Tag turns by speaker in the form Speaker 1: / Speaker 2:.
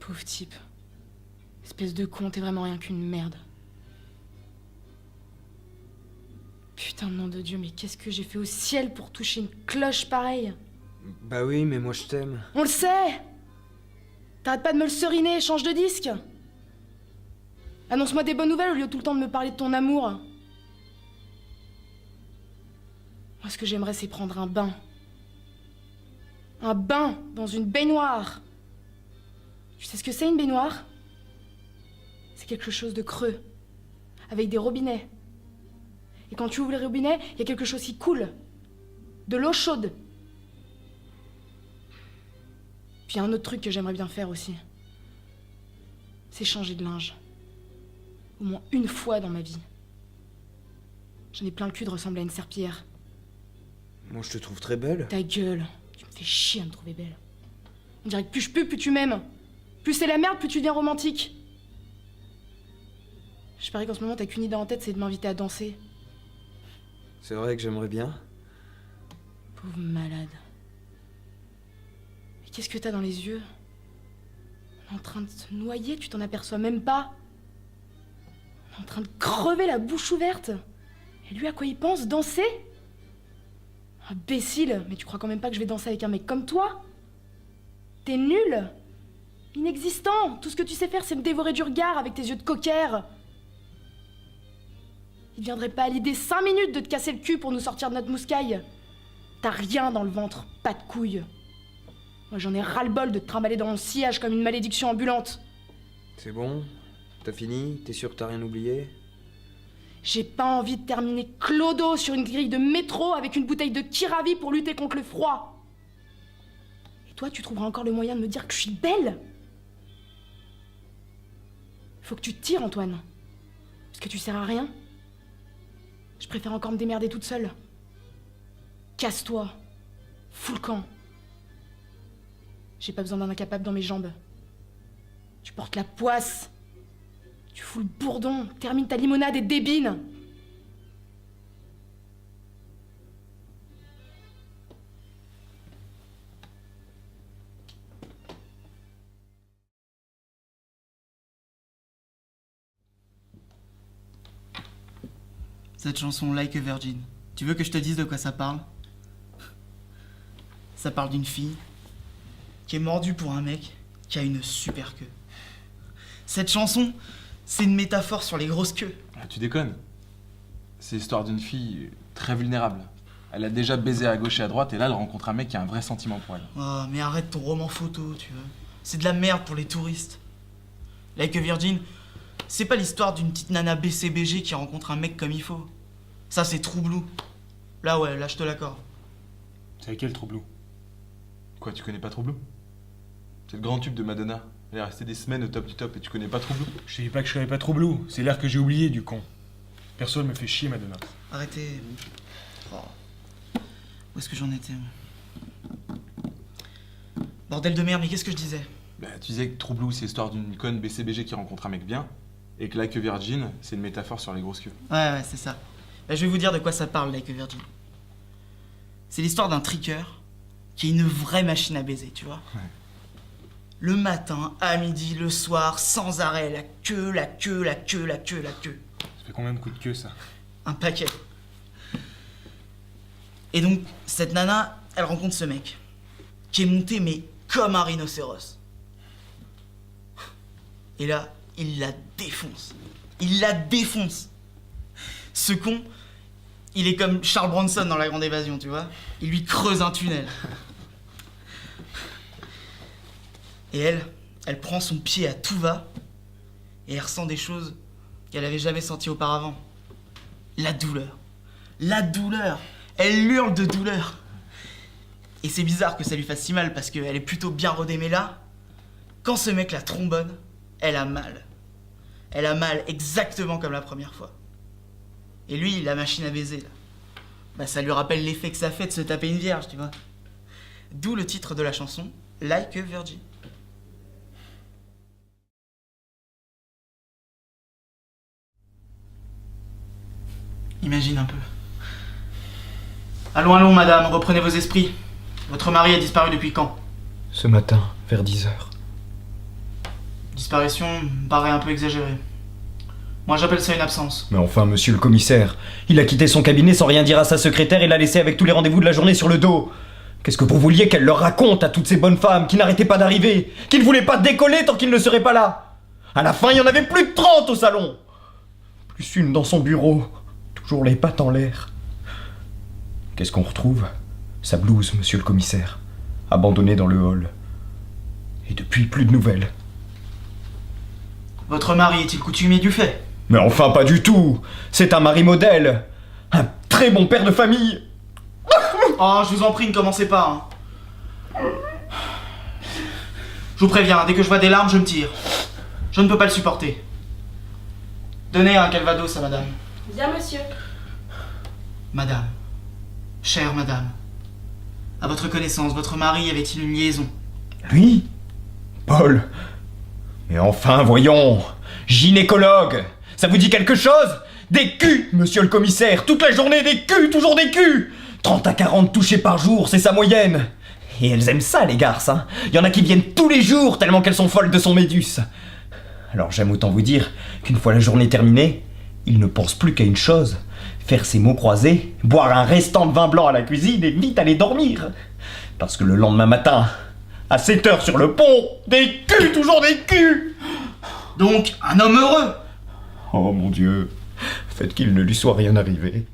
Speaker 1: Pauvre type. Espèce de con, t'es vraiment rien qu'une merde. Putain de nom de Dieu, mais qu'est-ce que j'ai fait au ciel pour toucher une cloche pareille?
Speaker 2: Bah oui, mais moi je t'aime.
Speaker 1: On le sait! T'arrêtes pas de me le seriner, change de disque! Annonce-moi des bonnes nouvelles au lieu de tout le temps de me parler de ton amour. Moi, ce que j'aimerais, c'est prendre un bain. Un bain dans une baignoire. Tu sais ce que c'est une baignoire? C'est quelque chose de creux, avec des robinets. Et quand tu ouvres les robinets, il y a quelque chose qui coule. De l'eau chaude. Puis il y a un autre truc que j'aimerais bien faire aussi. C'est changer de linge. Au moins une fois dans ma vie. J'en ai plein le cul de ressembler à une serpillière.
Speaker 2: Moi je te trouve très belle.
Speaker 1: Ta gueule, tu me fais chier à me trouver belle. On dirait que plus je pue, plus tu m'aimes. Plus c'est la merde, plus tu deviens romantique. Je parie qu'en ce moment t'as qu'une idée en tête, c'est de m'inviter à danser.
Speaker 2: C'est vrai que j'aimerais bien.
Speaker 1: Pauvre malade. Mais qu'est-ce que t'as dans les yeux? On est en train de se noyer, tu t'en aperçois même pas. On est en train de crever la bouche ouverte. Et lui, à quoi il pense? Danser? Imbécile, mais tu crois quand même pas que je vais danser avec un mec comme toi? T'es nul! Inexistant! Tout ce que tu sais faire, c'est me dévorer du regard avec tes yeux de cocker. Il viendrait pas à l'idée 5 minutes de te casser le cul pour nous sortir de notre mouscaille. T'as rien dans le ventre, pas de couilles. Moi j'en ai ras-le-bol de te trimballer dans mon sillage comme une malédiction ambulante.
Speaker 2: C'est bon? T'as fini? T'es sûr que t'as rien oublié?
Speaker 1: J'ai pas envie de terminer clodo sur une grille de métro avec une bouteille de Kiravi pour lutter contre le froid. Et toi, tu trouveras encore le moyen de me dire que je suis belle? Faut que tu te tires, Antoine. Parce que tu sers à rien. Je préfère encore me démerder toute seule. Casse-toi. Fous le camp. J'ai pas besoin d'un incapable dans mes jambes. Tu portes la poisse. Tu fous le bourdon. Termine ta limonade et débine.
Speaker 3: Cette chanson Like a Virgin, tu veux que je te dise de quoi ça parle? Ça parle d'une fille qui est mordue pour un mec qui a une super queue. Cette chanson, c'est une métaphore sur les grosses queues.
Speaker 4: Ah, tu déconnes. C'est l'histoire d'une fille très vulnérable. Elle a déjà baisé à gauche et à droite et là elle rencontre un mec qui a un vrai sentiment pour elle.
Speaker 3: Oh, mais arrête ton roman photo, tu veux. C'est de la merde pour les touristes. Like a Virgin, c'est pas l'histoire d'une petite nana BCBG qui rencontre un mec comme il faut. Ça, c'est True Blue. Là, ouais, là, je te l'accorde.
Speaker 4: C'est laquelle True Blue? Quoi, tu connais pas True Blue? C'est le grand tube de Madonna. Elle est restée des semaines au top du top et tu connais pas True Blue?
Speaker 5: Je te dis pas que je connais pas True Blue, c'est l'air que j'ai oublié du con. Perso, elle me fait chier, Madonna.
Speaker 3: Arrêtez. Oh. Où est-ce que j'en étais? Bordel de merde, mais qu'est-ce que je disais?
Speaker 4: Bah, tu disais que True Blue c'est l'histoire d'une conne BCBG qui rencontre un mec bien et que Like a Virgin c'est une métaphore sur les grosses queues.
Speaker 3: Ouais, c'est ça. Bah, je vais vous dire de quoi ça parle, Like a Virgin. C'est l'histoire d'un tricker qui est une vraie machine à baiser, tu vois.
Speaker 4: Ouais.
Speaker 3: Le matin, à midi, le soir, sans arrêt, la queue, la queue, la queue, la queue, la queue.
Speaker 5: Ça fait combien de coups de queue, ça?
Speaker 3: Un paquet. Et donc, cette nana, elle rencontre ce mec, qui est monté, mais comme un rhinocéros. Et là, il la défonce. Il la défonce. Ce con, il est comme Charles Bronson dans La Grande Évasion, tu vois. Il lui creuse un tunnel. Et elle prend son pied à tout va, et elle ressent des choses qu'elle avait jamais senties auparavant. La douleur. La douleur. Elle hurle de douleur. Et c'est bizarre que ça lui fasse si mal parce qu'elle est plutôt bien rodée, mais là, quand ce mec la trombonne, elle a mal. Elle a mal exactement comme la première fois. Et lui, la machine à baiser, là, bah ça lui rappelle l'effet que ça fait de se taper une vierge, tu vois. D'où le titre de la chanson, Like a Virgin. Imagine un peu. Allons, allons, madame, reprenez vos esprits. Votre mari a disparu depuis quand?
Speaker 2: Ce matin, vers 10h.
Speaker 3: Disparition me paraît un peu exagérée. Moi j'appelle ça une absence.
Speaker 6: Mais enfin, monsieur le commissaire, il a quitté son cabinet sans rien dire à sa secrétaire et l'a laissé avec tous les rendez-vous de la journée sur le dos. Qu'est-ce que vous vouliez qu'elle leur raconte à toutes ces bonnes femmes qui n'arrêtaient pas d'arriver, qui ne voulaient pas décoller tant qu'il ne serait pas là? À la fin, il y en avait plus de 30 au salon. Plus une dans son bureau, toujours les pattes en l'air. Qu'est-ce qu'on retrouve? Sa blouse, monsieur le commissaire, abandonnée dans le hall. Et depuis, plus de nouvelles.
Speaker 3: Votre mari est-il coutumier du fait?
Speaker 6: Mais enfin, pas du tout. C'est un mari modèle. Un très bon père de famille.
Speaker 3: Oh, je vous en prie, ne commencez pas. Je vous préviens, dès que je vois des larmes, je me tire. Je ne peux pas le supporter. Donnez un calvados à madame.
Speaker 1: Bien, monsieur.
Speaker 3: Madame, chère madame, à votre connaissance, votre mari avait-il une liaison?
Speaker 6: Lui? Paul? Mais enfin, voyons. Gynécologue. Ça vous dit quelque chose? Des culs, monsieur le commissaire. Toute la journée, des culs, toujours des culs. 30 à 40 touchés par jour, c'est sa moyenne. Et elles aiment ça, les garces, hein. Il y en a qui viennent tous les jours, tellement qu'elles sont folles de son médus. Alors j'aime autant vous dire qu'une fois la journée terminée, il ne pense plus qu'à une chose. Faire ses mots croisés, boire un restant de vin blanc à la cuisine et vite aller dormir. Parce que le lendemain matin, à 7h sur le pont, des culs, toujours des culs.
Speaker 3: Donc, un homme heureux.
Speaker 6: Oh mon Dieu, faites qu'il ne lui soit rien arrivé.